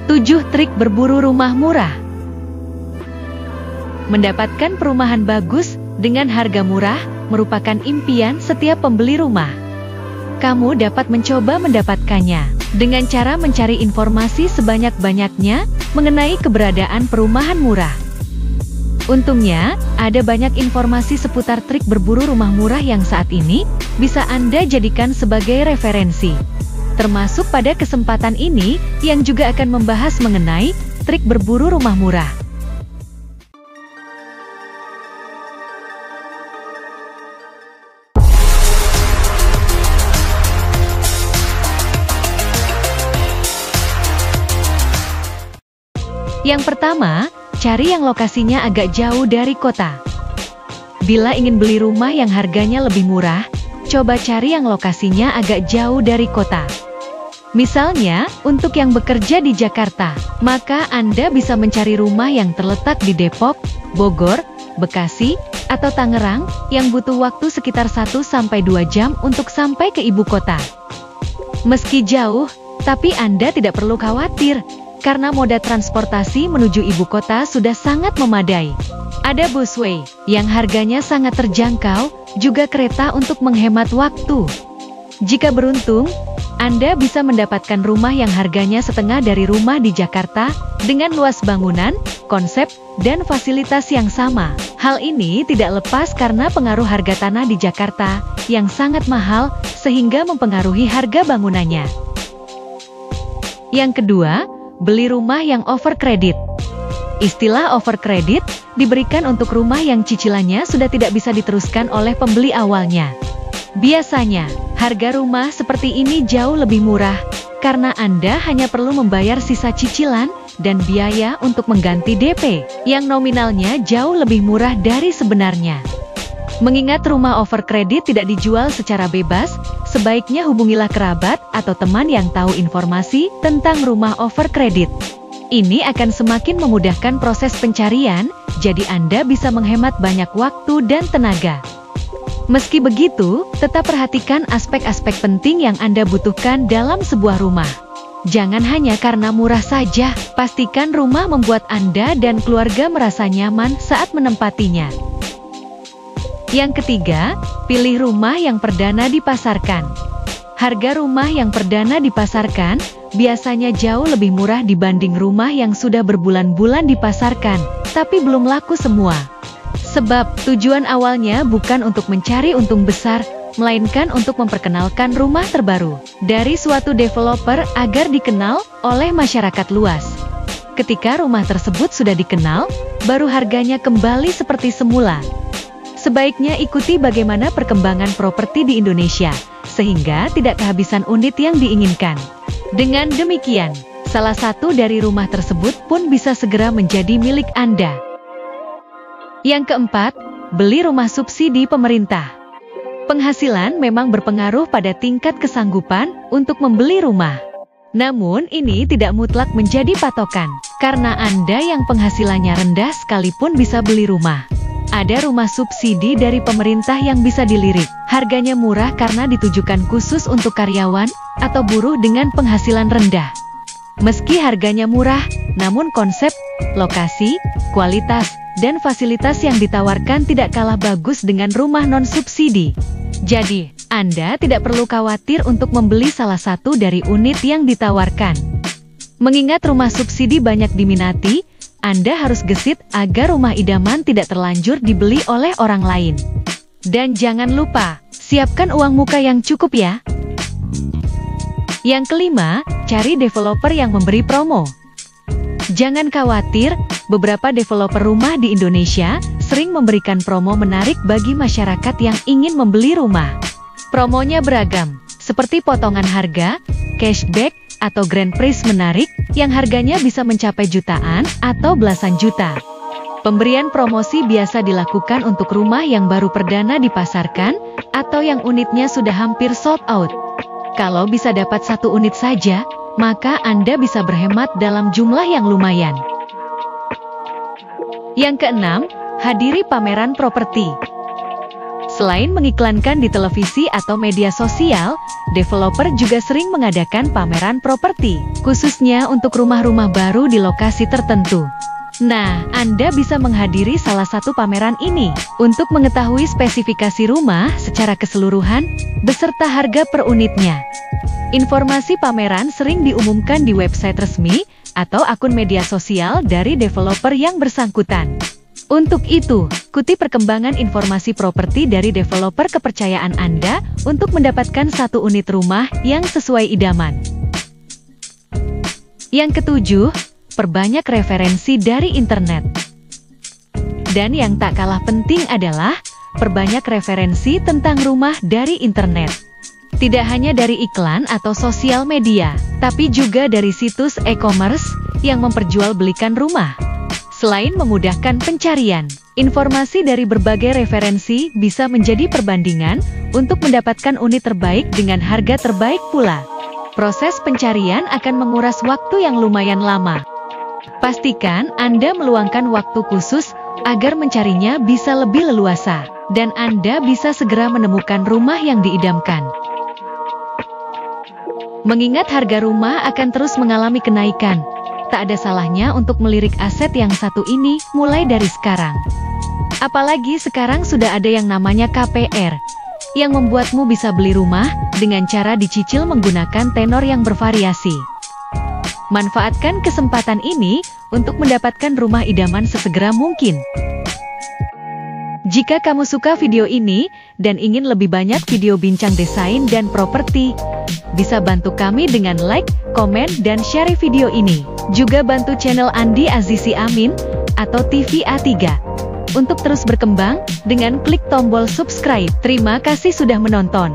7 trik berburu rumah murah. Mendapatkan perumahan bagus dengan harga murah merupakan impian setiap pembeli rumah. Kamu dapat mencoba mendapatkannya dengan cara mencari informasi sebanyak-banyaknya mengenai keberadaan perumahan murah. Untungnya, ada banyak informasi seputar trik berburu rumah murah yang saat ini bisa Anda jadikan sebagai referensi. Termasuk pada kesempatan ini yang juga akan membahas mengenai trik berburu rumah murah. Yang pertama, cari yang lokasinya agak jauh dari kota. Bila ingin beli rumah yang harganya lebih murah, coba cari yang lokasinya agak jauh dari kota. Misalnya, untuk yang bekerja di Jakarta, maka Anda bisa mencari rumah yang terletak di Depok, Bogor, Bekasi, atau Tangerang, yang butuh waktu sekitar 1-2 jam untuk sampai ke ibu kota. Meski jauh, tapi Anda tidak perlu khawatir, karena moda transportasi menuju ibu kota sudah sangat memadai. Ada busway, yang harganya sangat terjangkau, juga kereta untuk menghemat waktu. Jika beruntung, Anda bisa mendapatkan rumah yang harganya setengah dari rumah di Jakarta, dengan luas bangunan, konsep, dan fasilitas yang sama. Hal ini tidak lepas karena pengaruh harga tanah di Jakarta, yang sangat mahal, sehingga mempengaruhi harga bangunannya. Yang kedua, beli rumah yang over kredit. Istilah over kredit diberikan untuk rumah yang cicilannya sudah tidak bisa diteruskan oleh pembeli awalnya. Biasanya, harga rumah seperti ini jauh lebih murah, karena Anda hanya perlu membayar sisa cicilan dan biaya untuk mengganti DP, yang nominalnya jauh lebih murah dari sebenarnya. Mengingat rumah over kredit tidak dijual secara bebas, sebaiknya hubungilah kerabat atau teman yang tahu informasi tentang rumah over kredit. Ini akan semakin memudahkan proses pencarian, jadi Anda bisa menghemat banyak waktu dan tenaga. Meski begitu, tetap perhatikan aspek-aspek penting yang Anda butuhkan dalam sebuah rumah. Jangan hanya karena murah saja, pastikan rumah membuat Anda dan keluarga merasa nyaman saat menempatinya. Yang ketiga, pilih rumah yang perdana dipasarkan. Harga rumah yang perdana dipasarkan biasanya jauh lebih murah dibanding rumah yang sudah berbulan-bulan dipasarkan, tapi belum laku semua. Sebab, tujuan awalnya bukan untuk mencari untung besar, melainkan untuk memperkenalkan rumah terbaru dari suatu developer agar dikenal oleh masyarakat luas. Ketika rumah tersebut sudah dikenal, baru harganya kembali seperti semula. Sebaiknya ikuti bagaimana perkembangan properti di Indonesia, sehingga tidak kehabisan unit yang diinginkan. Dengan demikian, salah satu dari rumah tersebut pun bisa segera menjadi milik Anda. Yang keempat, beli rumah subsidi pemerintah. Penghasilan memang berpengaruh pada tingkat kesanggupan untuk membeli rumah. Namun ini tidak mutlak menjadi patokan, karena Anda yang penghasilannya rendah sekalipun bisa beli rumah. Ada rumah subsidi dari pemerintah yang bisa dilirik. Harganya murah karena ditujukan khusus untuk karyawan atau buruh dengan penghasilan rendah. Meski harganya murah, namun konsep, lokasi, kualitas, dan fasilitas yang ditawarkan tidak kalah bagus dengan rumah non-subsidi. Jadi, Anda tidak perlu khawatir untuk membeli salah satu dari unit yang ditawarkan. Mengingat rumah subsidi banyak diminati, Anda harus gesit agar rumah idaman tidak terlanjur dibeli oleh orang lain. Dan jangan lupa, siapkan uang muka yang cukup ya. Yang kelima, cari developer yang memberi promo. Jangan khawatir, beberapa developer rumah di Indonesia sering memberikan promo menarik bagi masyarakat yang ingin membeli rumah. Promonya beragam, seperti potongan harga, cashback, atau grand prize menarik, yang harganya bisa mencapai jutaan atau belasan juta. Pemberian promosi biasa dilakukan untuk rumah yang baru perdana dipasarkan, atau yang unitnya sudah hampir sold out. Kalau bisa dapat satu unit saja, maka Anda bisa berhemat dalam jumlah yang lumayan. Yang keenam, hadiri pameran properti. Selain mengiklankan di televisi atau media sosial, developer juga sering mengadakan pameran properti, khususnya untuk rumah-rumah baru di lokasi tertentu. Nah, Anda bisa menghadiri salah satu pameran ini untuk mengetahui spesifikasi rumah secara keseluruhan, beserta harga per unitnya. Informasi pameran sering diumumkan di website resmi atau akun media sosial dari developer yang bersangkutan. Untuk itu, ikuti perkembangan informasi properti dari developer kepercayaan Anda untuk mendapatkan satu unit rumah yang sesuai idaman. Yang ketujuh, perbanyak referensi dari internet. Dan yang tak kalah penting adalah, perbanyak referensi tentang rumah dari internet. Tidak hanya dari iklan atau sosial media, tapi juga dari situs e-commerce yang memperjualbelikan rumah. Selain memudahkan pencarian, informasi dari berbagai referensi bisa menjadi perbandingan untuk mendapatkan unit terbaik dengan harga terbaik pula. Proses pencarian akan menguras waktu yang lumayan lama. Pastikan Anda meluangkan waktu khusus agar mencarinya bisa lebih leluasa, dan Anda bisa segera menemukan rumah yang diidamkan. Mengingat harga rumah akan terus mengalami kenaikan, tak ada salahnya untuk melirik aset yang satu ini mulai dari sekarang. Apalagi sekarang sudah ada yang namanya KPR, yang membuatmu bisa beli rumah dengan cara dicicil menggunakan tenor yang bervariasi. Manfaatkan kesempatan ini untuk mendapatkan rumah idaman sesegera mungkin. Jika kamu suka video ini dan ingin lebih banyak video bincang desain dan properti, bisa bantu kami dengan like, komen, dan share video ini. Juga bantu channel Andi Azizi Amin atau TV A3 untuk terus berkembang dengan klik tombol subscribe. Terima kasih sudah menonton.